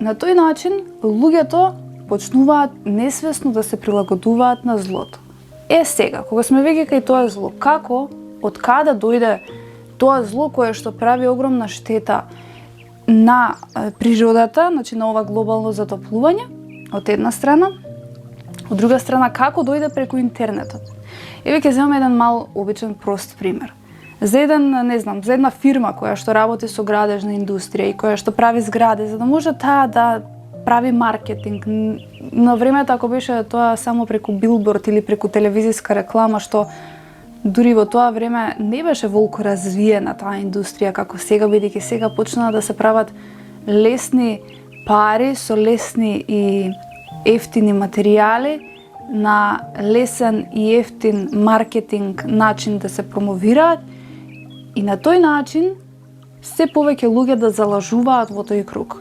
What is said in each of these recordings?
на тој начин луѓето почнуваат несвесно да се прилагодуваат на злото. Сега, кога сме веќе кај тоа зло, како, од каде дојде тоа зло кое што прави огромна штета на природата, значи на ова глобално затоплување, од една страна, од друга страна како дојде преку интернетот. Ќе земам еден мал обичен прост пример. За една фирма која што работи со градежна индустрија и која што прави згради, за да може таа да прави маркетинг. На времето ако беше тоа само преку билборд или преку телевизиска реклама, што дури во тоа време не беше волку развиена таа индустрија како сега, бидејќи сега почнаа да се прават лесни пари со лесни и ефтини материјали на лесен и ефтин маркетинг начин да се промовираат и на тој начин се повеќе луѓе да залажуваат во тој круг.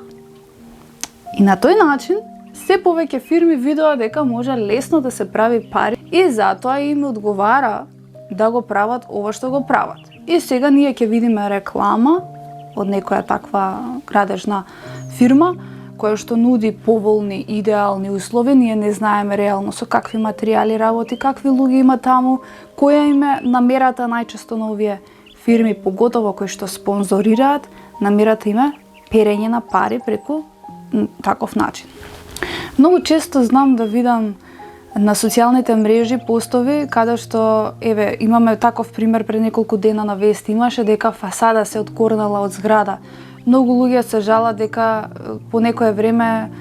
И на тој начин се повеќе фирми видоа дека може лесно да се прави пари и затоа им одговара да го прават ова што го прават. И сега ние ќе видиме реклама од некоја таква градежна фирма која што нуди поволни, идеални услови. Ние не знаеме реално со какви материјали работи, какви луѓе има таму, која им е намерата најчесто на овие фирми, поготово кои што спонзорираат, намерата им е перење на пари преку таков начин. Многу често знам да видам на социјалните мрежи постови каде што имаме таков пример пред неколку дена на вести, имаше дека фасада се откорнала од зграда. Многу луѓе се жалат дека по некое време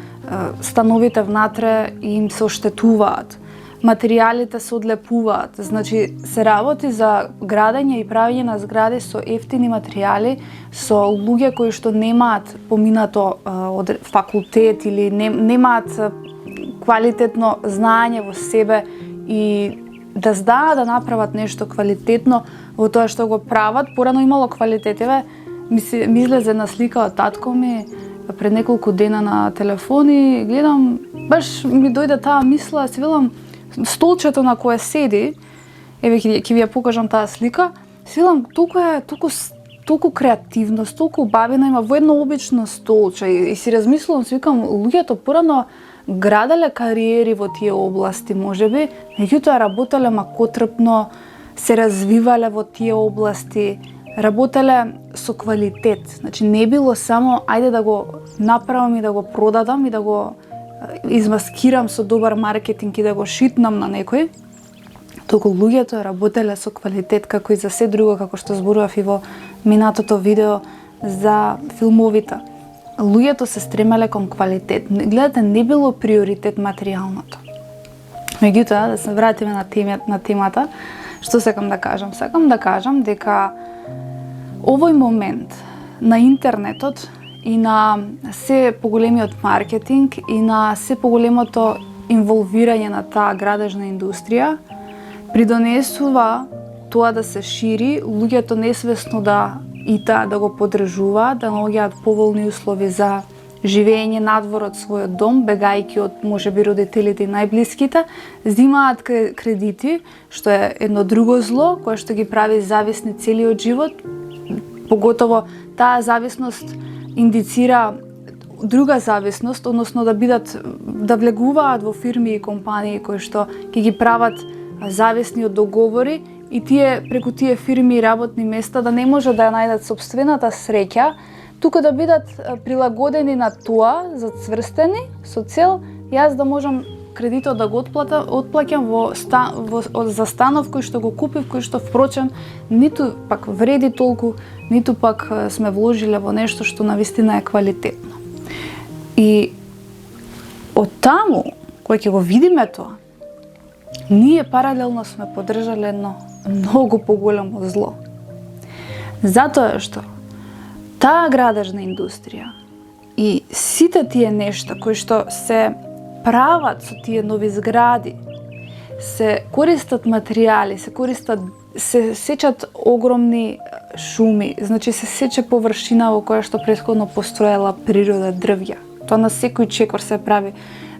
становите внатре им се оштетуваат. Материјалите се одлепуваат, значи се работи за градење и правење на згради со ефтини материјали, со луѓе кои што немаат поминато од факултет или немаат квалитетно знаење во себе и да знаат да направат нешто квалитетно во тоа што го прават. Порано имало квалитет. Ми излезе една слика од татко ми пред неколку дена на телефон и гледам, баш ми дојде таа мисла, си велам, столчето на кое седи, ќе ви ја покажам таа слика, си велам, толку креативност, толку бавина има во едно обично столче и си размислувам, си викам, луѓето порано граделе кариери во тие области, можеби, меѓутоа работеле макотрпно, се развивале во тие области, работеле со квалитет. Значи не било само ајде да го направам и да го продадам и да го измаскирам со добар маркетинг и да го шитнам на некој, туку луѓето работеле со квалитет, како и за се друго, како што зборував и во минатото видео за филмовите. Луѓето се стремеле кон квалитет. Гледате, не било приоритет материјалното. Меѓутоа, да се вратиме на темата, што сакам да кажам? Сакам да кажам дека овој момент на интернетот и на се поголемиот маркетинг и на се поголемото инволвирање на таа градежна индустрија придонесува тоа да се шири, луѓето несвесно да го поддржуваат, да наоѓаат поволни услови за живење надвор од својот дом, бегајќи од можеби родителите и најблиските, земаат кредити, што е едно друго зло кое што ги прави зависни целиот живот. Поготово таа зависност индицира друга зависност, односно да влегуваат во фирми и компании кои што ќе ги прават зависни од договори и тие преку тие фирми и работни места да не може да ја најдат собствената среќа, туку да бидат прилагодени на тоа, зацврстени со цел јас да можам кредитот да го отплаќам за станов кој што го купив, кој што впрочем ниту пак вреди толку, ниту пак сме вложиле во нешто што навистина е квалитетно. И од таму, кој ќе го видиме тоа, ние паралелно сме поддржале едно многу поголемо зло. Затоа што таа градежна индустрија и сите тие нешта кои што се прават со тие нови згради, се користат материјали, се сечат огромни шуми, значи се сече површина во која што претходно постоела природа, дрвја. Тоа на секој чекор се прави.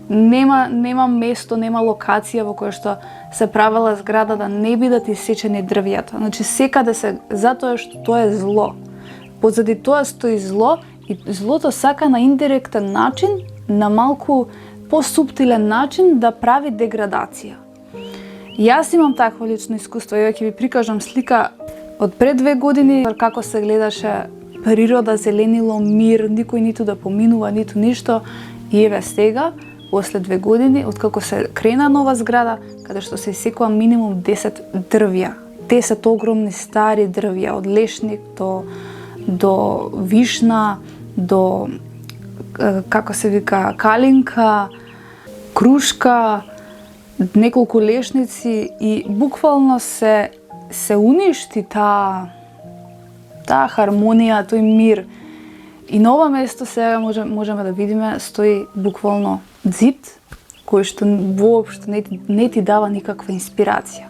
Нема место, нема локација во која што се правела зграда да не бидат исечени дрвјата. Значи секаде се, затоа што тоа е зло. Позади тоа стои зло И злото сака на индиректен начин, на малку посуптилен начин да прави деградација. Јас имам такво лично искуство, ја ќе ви прикажам слика од пред 2 години како се гледаше природа, зеленило, мир, никој ниту да поминува, ниту ништо. И еве сега, после 2 години, откако се крена нова зграда, каде што се исекува минимум 10 дрвја. 10 огромни стари дрвја, од лешник до вишна, до, како се вика, калинка, крушка, неколку лешници и буквално се уништи таа хармонија, тој мир. И на ова место сега можеме да видиме стои буквално ѕид кој што воопшто не ти дава никаква инспирација.